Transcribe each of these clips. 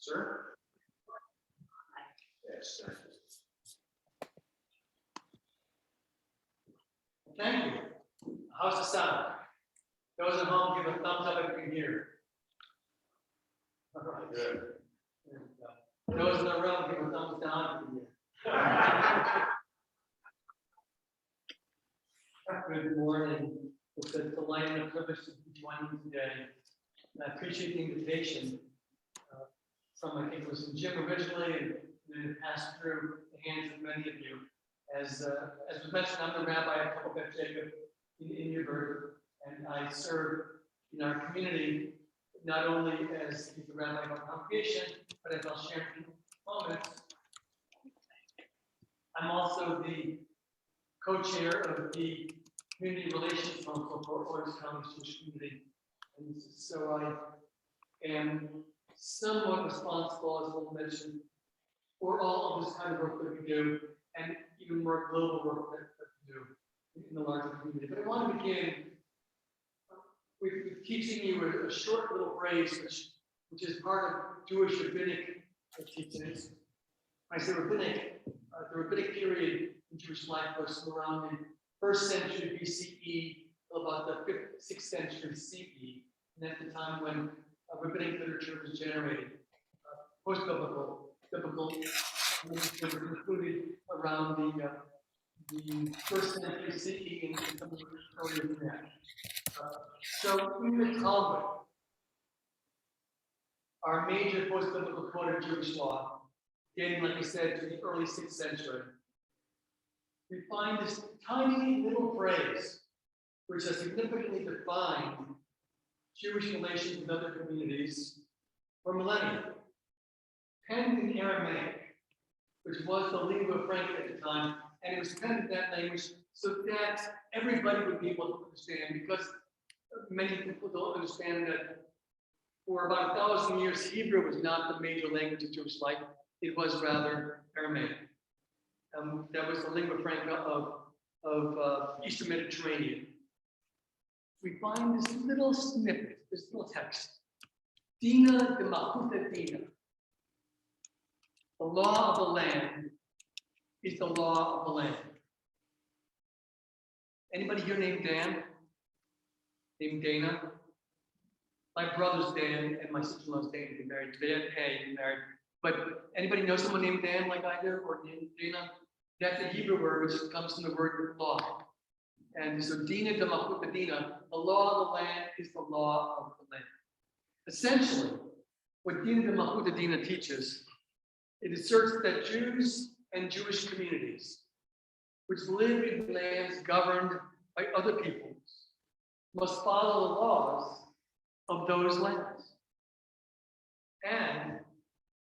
Sir? Yes, sir. Thank you. How's the sound? Those at home, give a thumbs up if you can hear. All right, good. Those in the room, give a thumbs down if you can hear. Good morning. It's a delight and a privilege to be joining you today. And I appreciate the invitation from, I think it was from Jim originally, and then it passed through the hands of many of you. As was mentioned, I'm the rabbi at Temple Beth Jacob in Newburgh, and I serve in our community not only as the rabbi of our congregation, but as I'll share in a moment. I'm also the co-chair of the Community Relations Council for Orange County Jewish Community. And so I am somewhat responsible, as we'll mention, for all of this kind of work that we do, and even more global work that we do in the larger community. But I want to begin with teaching you a short little phrase, which is part of Jewish rabbinic teachings. When I say rabbinic, the rabbinic period in Jewish life goes from around the 1st century BCE till about the 5th, 6th century CE. And that's the time when rabbinic literature was generated. Post-biblical, biblical literature was included around the 1st century CE and some of the earlier than that. So in the Talmud, our major post-biblical code of Jewish law, dating, like I said, to the early 6th century, we find this tiny little phrase which has significantly defined Jewish relations with other communities for millennia. Penned in Aramaic, which was the lingua franca at the time, and it was penned in that language so that everybody would be able to understand, because many people don't understand that for about 1,000 years, Hebrew was not the major language of Jewish life. It was rather Aramaic. That was the lingua franca of Eastern Mediterranean. We find this little snippet, this little text. Dina de Mahuta Dina. The law of the land is the law of the land. Anybody here named Dan? Named Dana? My brother's Dan and my sister-in-law's Dan. They married. They had A, married. But anybody know someone named Dan like I do, or named Dana? That's a Hebrew word which comes from the word law. And so Dina de Mahuta Dina, the law of the land is the law of the land. Essentially, what Dina de Mahuta Dina teaches, it asserts that Jews and Jewish communities, which live in lands governed by other peoples, must follow the laws of those lands. And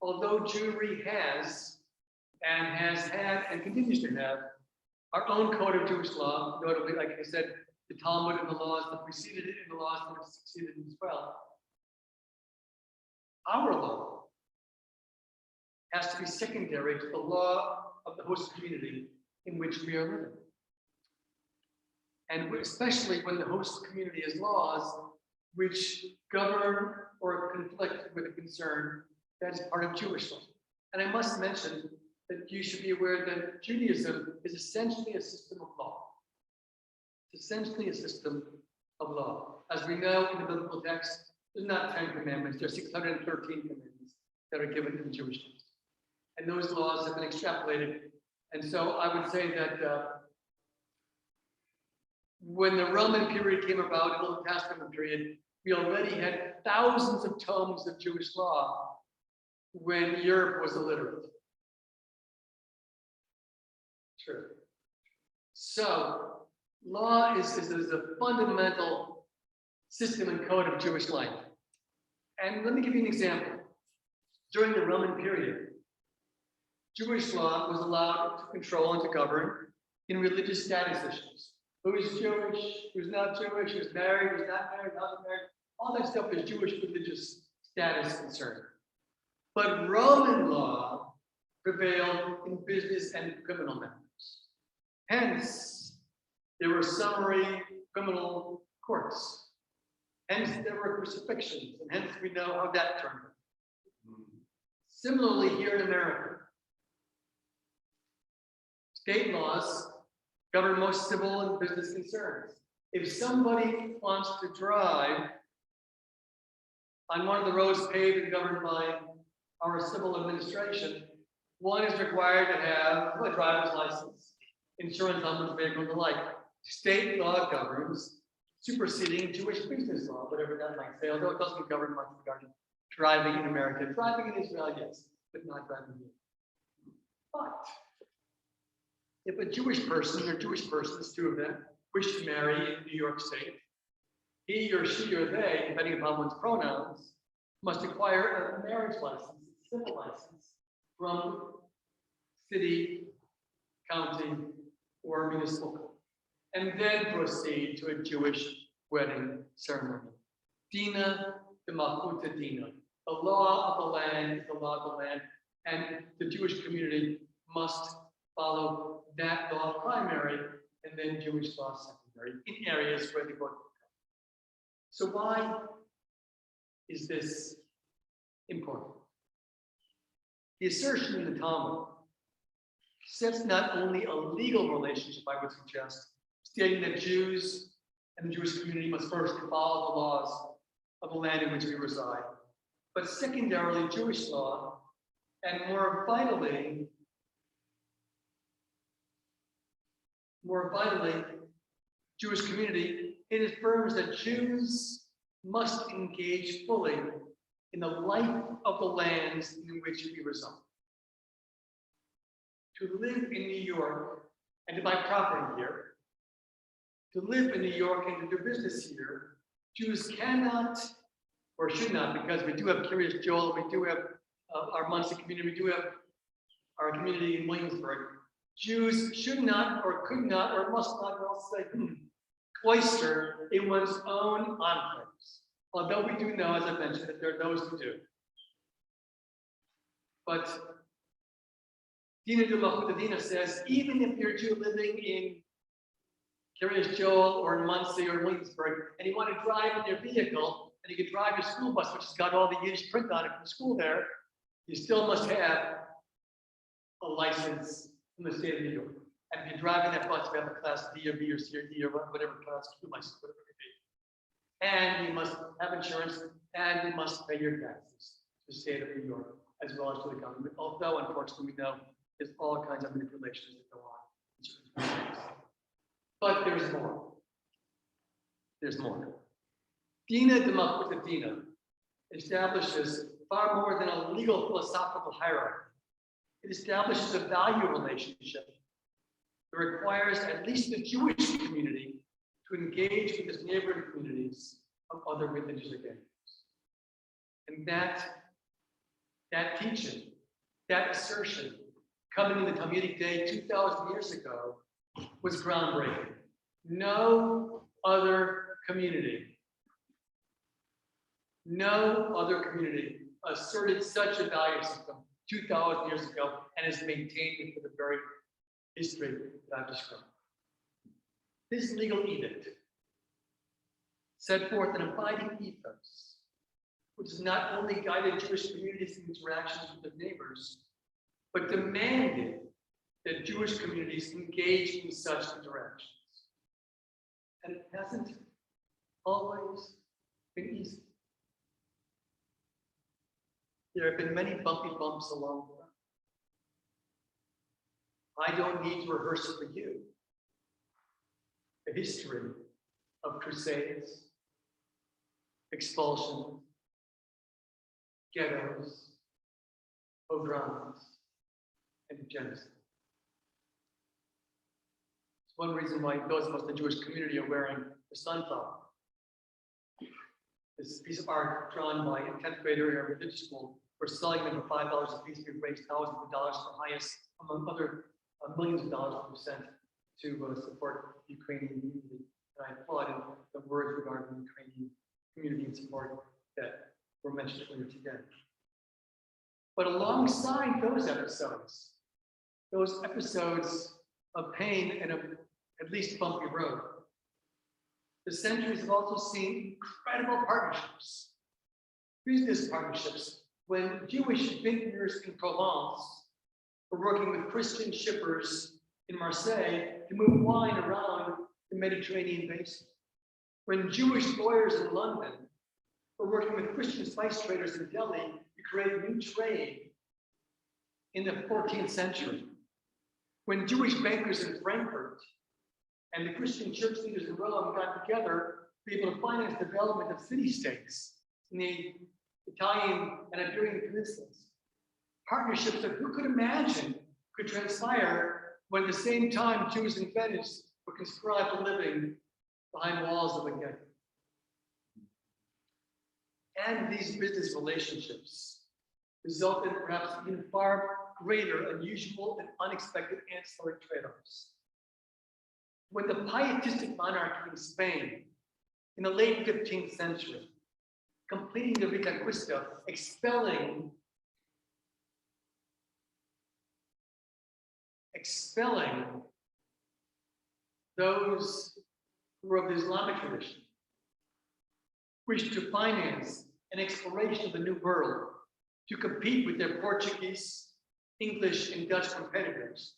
although Jewry has had and continues to have our own code of Jewish law, notably, like I said, the Talmud and the laws that preceded it and the laws that succeeded it as well, our law has to be secondary to the law of the host community in which we are living. And especially when the host community has laws which govern or conflict with a concern that is part of Jewish law. And I must mention that you should be aware that Judaism is essentially a system of law. It's essentially a system of law. As we know in the biblical text, there's not 10 commandments, there's 613 commandments that are given in Jewish laws. And those laws have been extrapolated. And so I would say that when the Roman period came about, a little past Roman period, we already had thousands of tomes of Jewish law when Europe was illiterate. True. So, law is a fundamental system and code of Jewish life. And let me give you an example. During the Roman period, Jewish law was allowed to control and to govern in religious status issues. Who's Jewish, who's not Jewish, who's married, who's not married, not married. All that stuff is Jewish religious status concern. But Roman law prevailed in business and criminal matters. Hence, there were summary criminal courts. Hence, there were crucifixions, and hence we know how that turned out. Similarly, here in America, state laws govern most civil and business concerns. If somebody wants to drive on one of the roads paved and governed by our civil administration, one is required to have a driver's license, insurance on the vehicle, and the like. State law governs, superseding Jewish business law, whatever that might say, although it doesn't govern much regarding driving in America. Driving in Israel, yes, but not driving here. But if a Jewish person or Jewish persons, two of them, wish to marry in New York State, he or she or they, depending upon one's pronouns, must acquire a marriage license, a civil license, from city, county, or municipal court, and then proceed to a Jewish wedding ceremony. Dina de Malchuta Dina. The law of the land is the law of the land, and the Jewish community must follow that law primary and then Jewish law secondary in areas where they both come. So why is this important? The assertion in the Talmud sets not only a legal relationship, I would suggest, stating that Jews and the Jewish community must first follow the laws of the land in which we reside, but secondarily, Jewish law, and more vitally, Jewish community, it affirms that Jews must engage fully in the life of the lands in which we reside. To live in New York and to buy property here, to live in New York and to do business here, Jews cannot or should not, because we do have Curious Joel, we do have our Muncie community, we do have our community in Williamsburg. Jews should not or could not or must not, well say, cloister in one's own enclaves. Although we do know, as I mentioned, that there are those who do. But Dina de Malchuta Dina says, even if you're a Jew living in Curious Joel or in Muncie or Williamsburg, and you want to drive in your vehicle, and you can drive your school bus, which has got all the Yiddish print on it from school there, you still must have a license from the state of New York. And if you're driving that bus, you have a class D or B or C or D or whatever class Q license, whatever it may be. And you must have insurance, and you must pay your taxes to the state of New York, as well as to the government. Although, unfortunately, we know there's all kinds of manipulations that go on. But there's more. There's more. Dina de Malchuta Dina establishes far more than a legal philosophical hierarchy. It establishes a value relationship that requires at least the Jewish community to engage with its neighboring communities of other religious identities. And that teaching, that assertion, coming in the Talmudic day 2,000 years ago, was groundbreaking. No other community asserted such a value system 2,000 years ago and has maintained it for the very history that I've described. This legal edict set forth an abiding ethos, which has not only guided Jewish communities in interactions with their neighbors, but demanded that Jewish communities engage in such interactions. And it hasn't always been easy. There have been many bumpy bumps along the way. I don't need to rehearse for you the history of crusades, expulsion, ghettos, pogroms, and genocide. It's one reason why those of us in the Jewish community are wearing the sunflower. This piece of art drawn by a 10th grader in a religious school. We're selling them for $5 a piece. We've raised thousands of dollars for highest, among other millions of dollars we've sent to support the Ukrainian community. And I applaud the words regarding the Ukrainian community and support that were mentioned earlier today. But alongside those episodes of pain and of at least bumpy road, the centuries have also seen incredible partnerships, business partnerships when Jewish vintners in Provence were working with Christian shippers in Marseille to move wine around the Mediterranean basin. When Jewish lawyers in London were working with Christian spice traders in Delhi to create new trade in the 14th century. When Jewish bankers in Frankfurt and the Christian church leaders in Rome got together to be able to finance the development of city-states in the Italian and Iberian peninsulas. Partnerships that who could imagine could transpire when at the same time Jews in Venice were conscribed to living behind walls of a ghetto. And these business relationships result in perhaps even far greater, unusual, and unexpected ancillary trade-offs. When the pietistic monarchy in Spain in the late 15th century, completing the Reconquista, expelling those who were of the Islamic tradition, wished to finance an exploration of the New World to compete with their Portuguese, English, and Dutch competitors.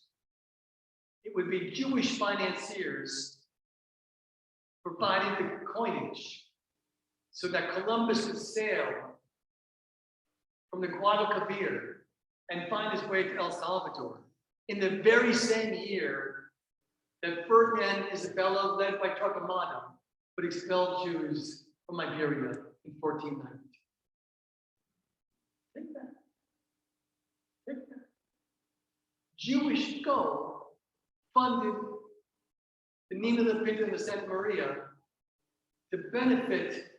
It would be Jewish financiers providing the coinage so that Columbus could sail from the Guadalquivir and find his way to El Salvador in the very same year that Ferdinand and Isabella, led by Torquemada, would expel Jews from Iberia in 1490. Take that. Take that. Jewish gold funded the Nina the Pinta and the Santa Maria to benefit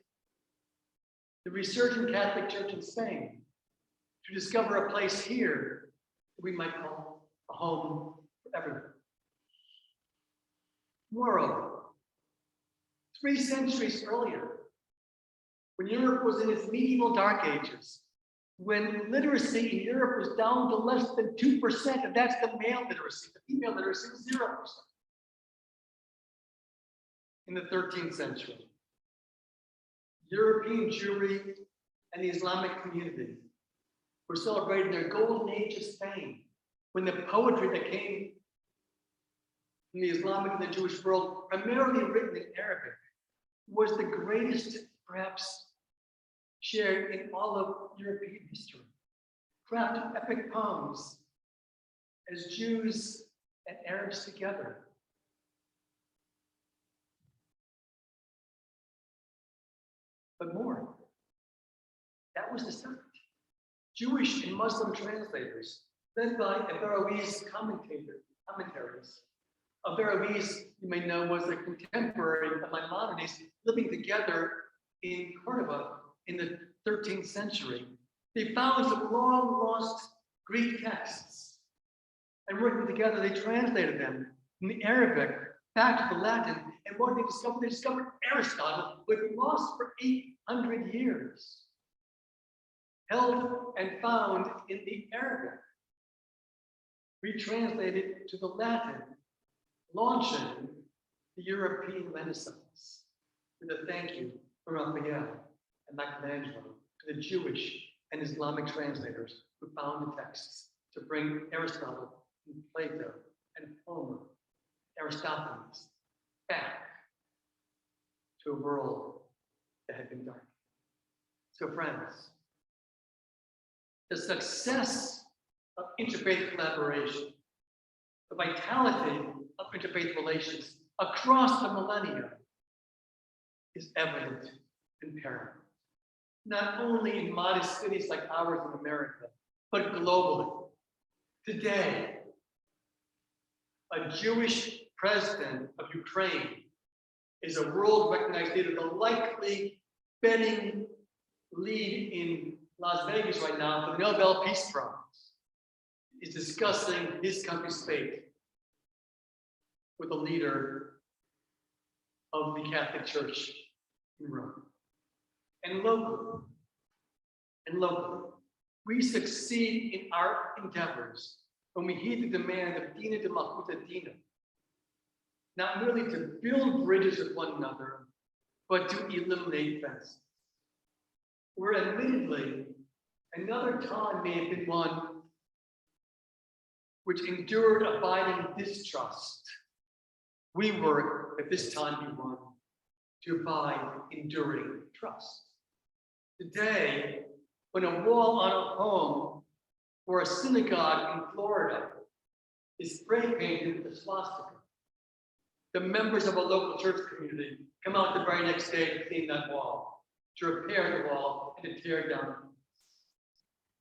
the resurgent Catholic Church in Spain, to discover a place here that we might call a home for everyone. Moreover, 3 centuries earlier, when Europe was in its medieval dark ages, when literacy in Europe was down to less than 2%, and that's the male literacy, the female literacy was 0%. In the 13th century, European Jewry and the Islamic community were celebrating their golden age of Spain, when the poetry that came from the Islamic and the Jewish world, primarily written in Arabic, was the greatest, perhaps, shared in all of European history. Crafted epic poems as Jews and Arabs together. But more, that was the start. Jewish and Muslim translators, led by Averroes commentaries. Averroes, you may know, was a contemporary of Maimonides, living together in Cordoba in the 13th century. They found some long-lost Greek texts, and working together, they translated them from the Arabic back to the Latin, and what they discovered Aristotle, who had been lost for 800 years, held and found in the Arabic, retranslated to the Latin, launching the European Renaissance with a thank you from Raphael and Michelangelo to the Jewish and Islamic translators who found the texts to bring Aristotle and Plato and Homer, Aristophanes back to a world that had been dark. So friends, the success of interfaith collaboration, the vitality of interfaith relations across the millennia is evident and paramount, not only in modest cities like ours in America, but globally. Today, a Jewish president of Ukraine is a world-recognized leader, the likely betting lead in Las Vegas right now for the Nobel Peace Prize, is discussing his country's fate with a leader of the Catholic Church in Rome. And locally, we succeed in our endeavors when we heed the demand of Dina de Malchuta Dina, not merely to build bridges with one another, but to eliminate fences. We're admittedly Another time may have been one which endured abiding distrust. We were, at this time, be one to abide enduring trust. Today, when a wall on a home or a synagogue in Florida is spray painted with a swastika, the members of a local church community come out the very next day to clean that wall, to repair the wall, and to tear down.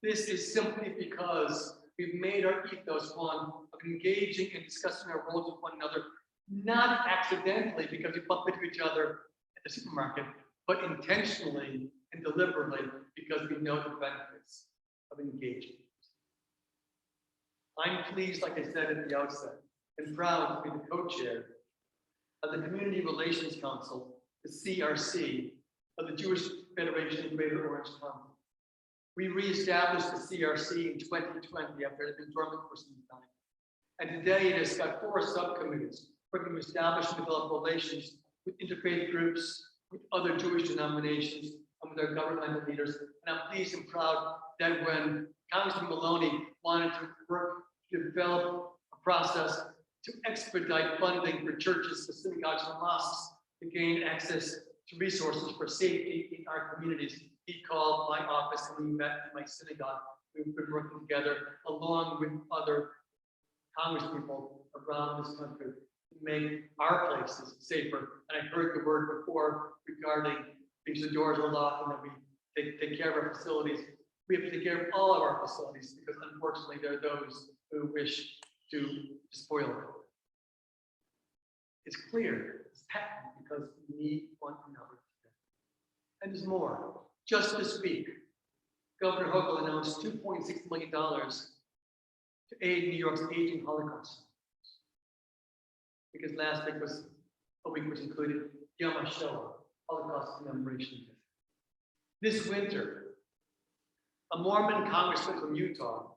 This is simply because we've made our ethos one of engaging and discussing our roles with one another, not accidentally because we bump into each other at the supermarket, but intentionally and deliberately because we know the benefits of engagement. I'm pleased, like I said at the outset, and proud to be the co-chair of the Community Relations Council, the CRC, of the Jewish Federation of Greater Orange County. We reestablished the CRC in 2020 after it had been dormant for some time. And today it has got 4 subcommittees working to establish and develop relations with interfaith groups, with other Jewish denominations, and with our governmental leaders. And I'm pleased and proud that when Congressman Maloney wanted to work to develop a process to expedite funding for churches, for synagogues, and mosques to gain access to resources for safety in our communities, he called my office and we met in my synagogue. We've been working together along with other congresspeople around this country to make our places safer. And I heard the word before regarding things, the doors are locked and that we take care of our facilities. We have to take care of all of our facilities because unfortunately there are those who wish to spoil it. It's clear, it's patent because we need one another together. And there's more. Just this week, Governor Hochul announced $2.6 million to aid New York's aging Holocaust. Because last week was a week which included Yom HaShoah, Holocaust Commemoration Day. This winter, a Mormon congressman from Utah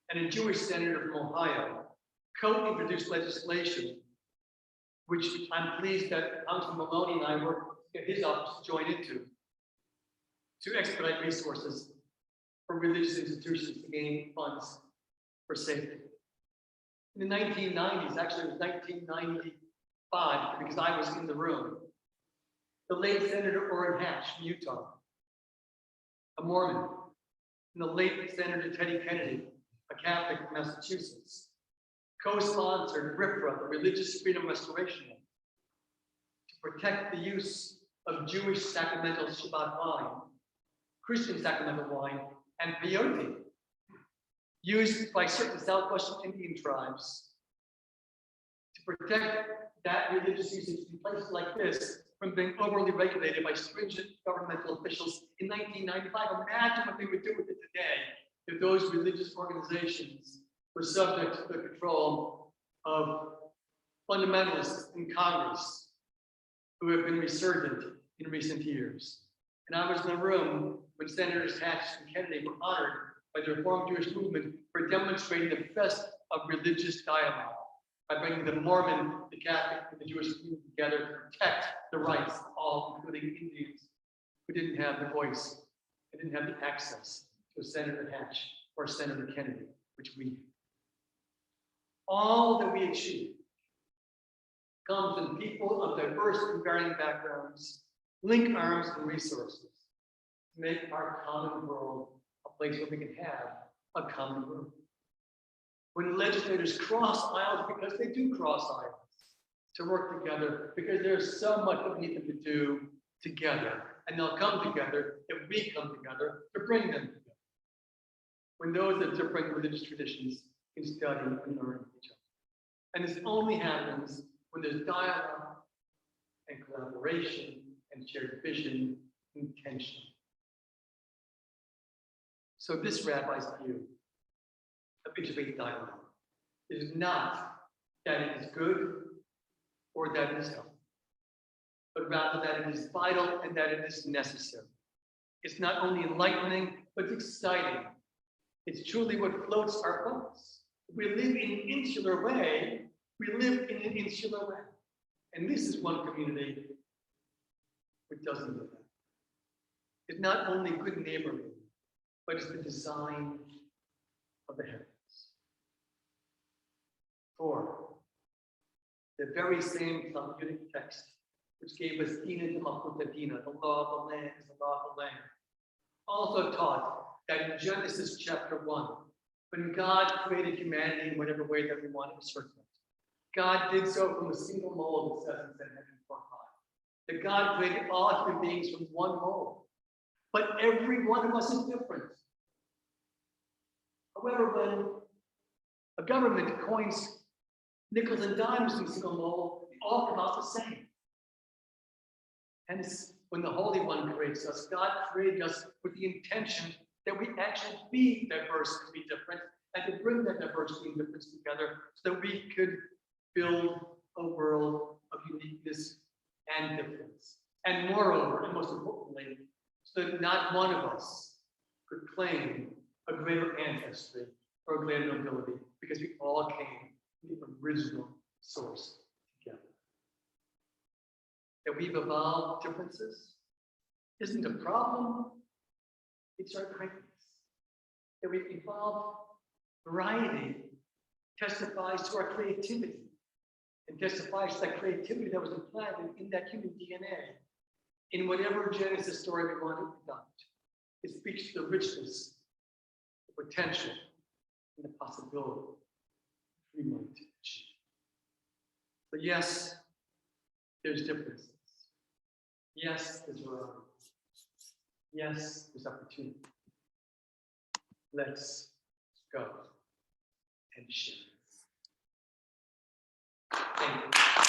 and a Jewish senator from Ohio co-introduced legislation, which I'm pleased that Congressman Maloney and I worked at his office to join into, to expedite resources for religious institutions to gain funds for safety. In the 1990s, actually it was 1995, because I was in the room, the late Senator Orrin Hatch from Utah, a Mormon, and the late Senator Teddy Kennedy, a Catholic from Massachusetts, co-sponsored RFRA, the Religious Freedom Restoration Act, to protect the use of Jewish sacramental Shabbat wine, Christian sacramental wine, and peyote, used by certain Southwestern Indian tribes to protect that religious usage in places like this from being overly regulated by stringent governmental officials in 1995. Imagine what they would do with it today if those religious organizations were subject to the control of fundamentalists in Congress who have been resurgent in recent years. And I was in the room when Senators Hatch and Kennedy were honored by the Reformed Jewish movement for demonstrating the best of religious dialogue by bringing the Mormon, the Catholic, and the Jewish community together to protect the rights of all, including Indians who didn't have the voice and didn't have the access to a Senator Hatch or Senator Kennedy, which we did. All that we achieve comes when people of diverse and varying backgrounds link arms and resources to make our common world a place where we can have a common room. When legislators cross aisles, because they do cross aisles, to work together, because there's so much that we need them to do together, and they'll come together if we come together to bring them together. When those of different religious traditions can study and learn each other. And this only happens when there's dialogue and collaboration and shared vision and intention. So this rabbi's view of interfaith dialogue is not that it is good or that it is healthy, but rather that it is vital and that it is necessary. It's not only enlightening, but it's exciting. It's truly what floats our boats. If we live in an insular way, we live in an insular way. And this is one community which doesn't do that. It's not only good neighborly, but it's the design of the heavens. 4, the very same Talmudic text, which gave us Dina de Malchuta Dina, the law of the land is the law of the land, also taught that in Genesis chapter 1, when God created humanity in whatever way that we wanted to circle it, God did so from a single mold, it says in 2 Timothy 4:5. That God created all human beings from one mold. But every one of us is different. However, when a government coins nickels and dimes in a single mold, they all come out the same. Hence, when the Holy One creates us, God created us with the intention that we actually be diverse and be different, and to bring that diversity and difference together so that we could build a world of uniqueness and difference. And moreover, and most importantly, so that not one of us could claim a greater ancestry or a greater nobility, because we all came from the original source together. That we've evolved differences isn't a problem, it's our greatness. That we've evolved variety testifies to our creativity, and testifies to that creativity that was implanted in that human DNA. In whatever Genesis story we want to adopt, it speaks to the richness, the potential, and the possibility we might achieve. But yes, there's differences. Yes, there's variety. Yes, there's opportunity. Let's go and share. Thank you.